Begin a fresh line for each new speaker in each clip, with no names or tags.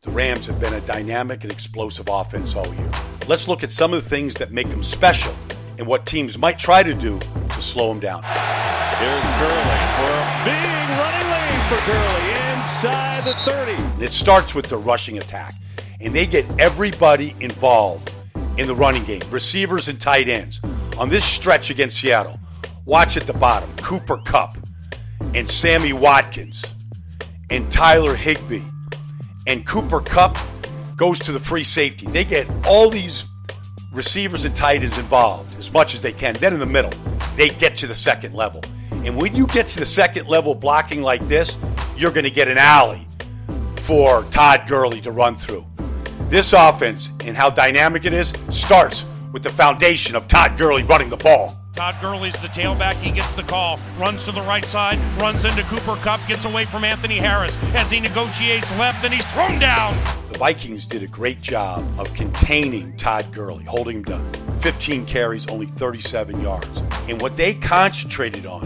The Rams have been a dynamic and explosive offense all year. Let's look at some of the things that make them special and what teams might try to do to slow them down.
Here's Gurley for a big running lane for Gurley inside the 30.
And it starts with the rushing attack, and they get everybody involved in the running game, receivers and tight ends. On this stretch against Seattle, watch at the bottom, Cooper Kupp and Sammy Watkins and Tyler Higbee. And Cooper Kupp goes to the free safety. They get all these receivers and tight ends involved as much as they can. Then in the middle, they get to the second level. And when you get to the second level blocking like this, you're going to get an alley for Todd Gurley to run through. This offense and how dynamic it is starts with the foundation of Todd Gurley running the ball.
Todd Gurley's the tailback. He gets the call, runs to the right side, runs into Cooper Kupp, gets away from Anthony Harris as he negotiates left, and he's thrown down.
The Vikings did a great job of containing Todd Gurley, holding him to 15 carries, only 37 yards. And what they concentrated on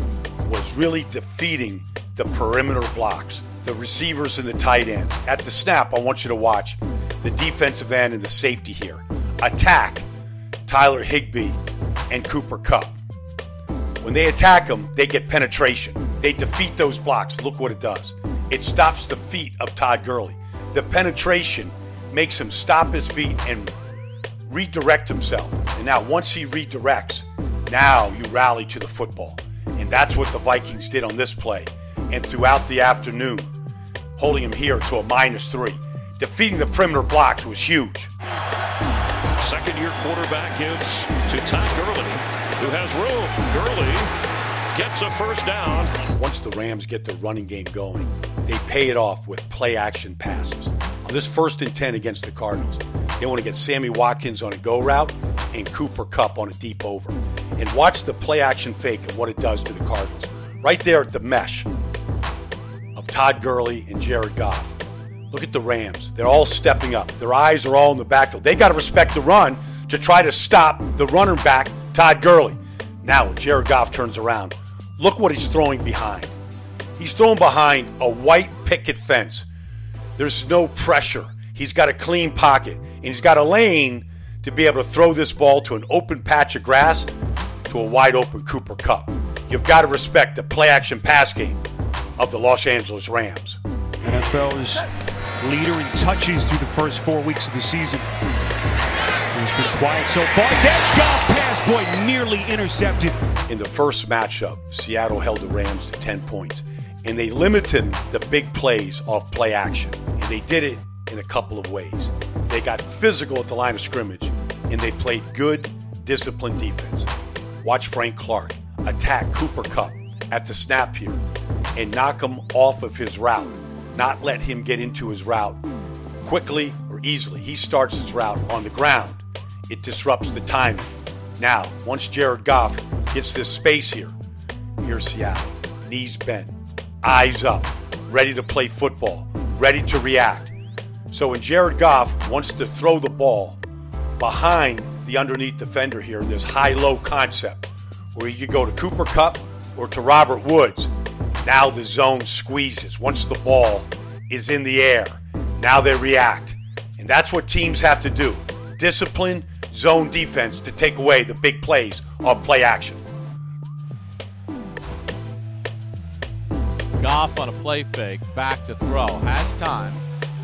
was really defeating the perimeter blocks, the receivers and the tight ends. At the snap, I want you to watch the defensive end and the safety here attack Tyler Higbee and Cooper Kupp. When they attack them, they get penetration. They defeat those blocks. Look what it does. It stops the feet of Todd Gurley. The penetration makes him stop his feet and redirect himself. And now once he redirects, now you rally to the football. And that's what the Vikings did on this play. And throughout the afternoon, holding him here to a -3. Defeating the perimeter blocks was huge.
Second-year quarterback gives to Todd Gurley, who has room. Gurley gets a first down.
Once the Rams get their running game going, they pay it off with play-action passes. On this 1st and 10 against the Cardinals, they want to get Sammy Watkins on a go route and Cooper Kupp on a deep over. And watch the play-action fake and what it does to the Cardinals. Right there at the mesh of Todd Gurley and Jared Goff. Look at the Rams. They're all stepping up. Their eyes are all in the backfield. They got to respect the run to try to stop the runner back, Todd Gurley. Now, when Jared Goff turns around, look what he's throwing behind. He's throwing behind a white picket fence. There's no pressure. He's got a clean pocket, and he's got a lane to be able to throw this ball to an open patch of grass to a wide-open Cooper Kupp. You've got to respect the play-action pass game of the Los Angeles Rams.
NFL's leader in touches through the first 4 weeks of the season. He's been quiet so far. That Goff pass, boy, nearly intercepted.
In the first matchup, Seattle held the Rams to 10 points, and they limited the big plays off play action. And they did it in a couple of ways. They got physical at the line of scrimmage, and they played good, disciplined defense. Watch Frank Clark attack Cooper Kupp at the snap here and knock him off of his route. Not let him get into his route quickly or easily. He starts his route on the ground. It disrupts the timing. Now, once Jared Goff gets this space here, here's Seattle. Knees bent, eyes up, ready to play football, ready to react. So when Jared Goff wants to throw the ball behind the underneath defender here in this high-low concept, where he could go to Cooper Kupp or to Robert Woods, now the zone squeezes. Once the ball is in the air, now they react. And that's what teams have to do. Discipline, zone defense to take away the big plays on play action.
Goff on a play fake, back to throw, has time.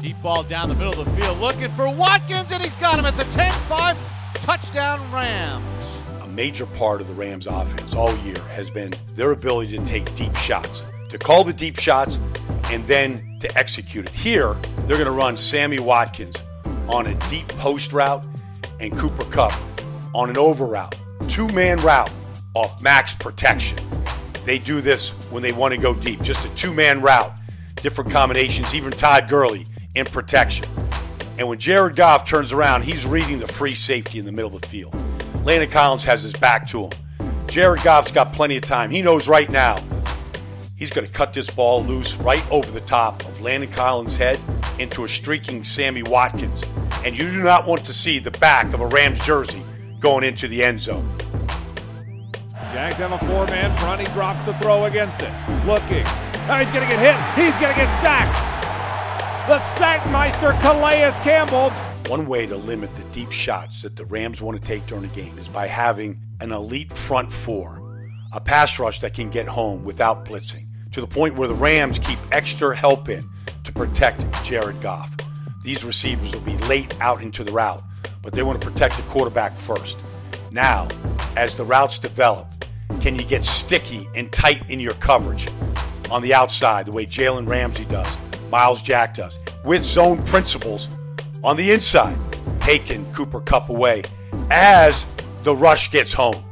Deep ball down the middle of the field, looking for Watkins, and he's got him at the 10-5, touchdown Rams.
A major part of the Rams offense all year has been their ability to take deep shots, to call the deep shots, and then to execute it. Here, they're going to run Sammy Watkins on a deep post route and Cooper Kupp on an over route. Two-man route off max protection. They do this when they want to go deep. Just a two-man route. Different combinations, even Todd Gurley in protection. And when Jared Goff turns around, he's reading the free safety in the middle of the field. Landon Collins has his back to him. Jared Goff's got plenty of time. He knows right now he's going to cut this ball loose right over the top of Landon Collins' head into a streaking Sammy Watkins. And you do not want to see the back of a Rams jersey going into the end zone.
Jags have a four-man front. He drops the throw against it. Looking. Now he's going to get hit. He's going to get sacked. The Sackmeister Calais Campbell.
One way to limit the deep shots that the Rams want to take during the game is by having an elite front four, a pass rush that can get home without blitzing, to the point where the Rams keep extra help in to protect Jared Goff. These receivers will be late out into the route, but they want to protect the quarterback first. Now, as the routes develop, can you get sticky and tight in your coverage on the outside the way Jalen Ramsey does, Miles Jack does, with zone principles on the inside, taking Cooper Kupp away as the rush gets home.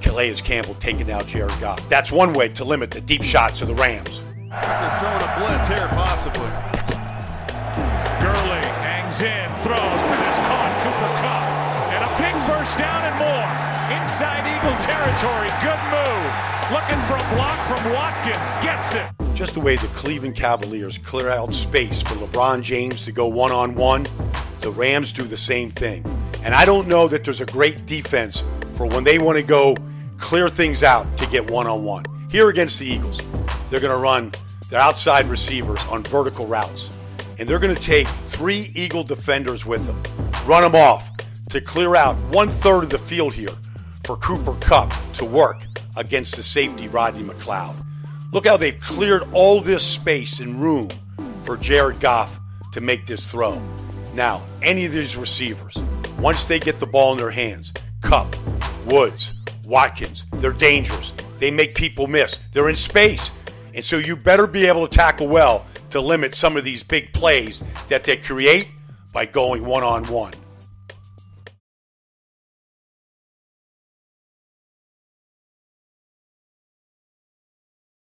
Calais Campbell taking out Jared Goff. That's one way to limit the deep shots of the Rams.
They're showing a blitz here, possibly. Gurley hangs in, throws, pass caught, Cooper Kupp. And a big first down and more. Inside Eagle territory, good move. Looking for a block from Watkins, gets it.
Just the way the Cleveland Cavaliers clear out space for LeBron James to go one-on-one, the Rams do the same thing. And I don't know that there's a great defense for when they want to go clear things out to get one-on-one. Here against the Eagles, they're going to run their outside receivers on vertical routes. And they're going to take 3 Eagle defenders with them, run them off to clear out 1/3 of the field here for Cooper Kupp to work against the safety Rodney McLeod. Look how they've cleared all this space and room for Jared Goff to make this throw. Now, any of these receivers, once they get the ball in their hands, Kupp, Woods, Watkins, they're dangerous. They make people miss. They're in space. And so you better be able to tackle well to limit some of these big plays that they create by going one-on-one.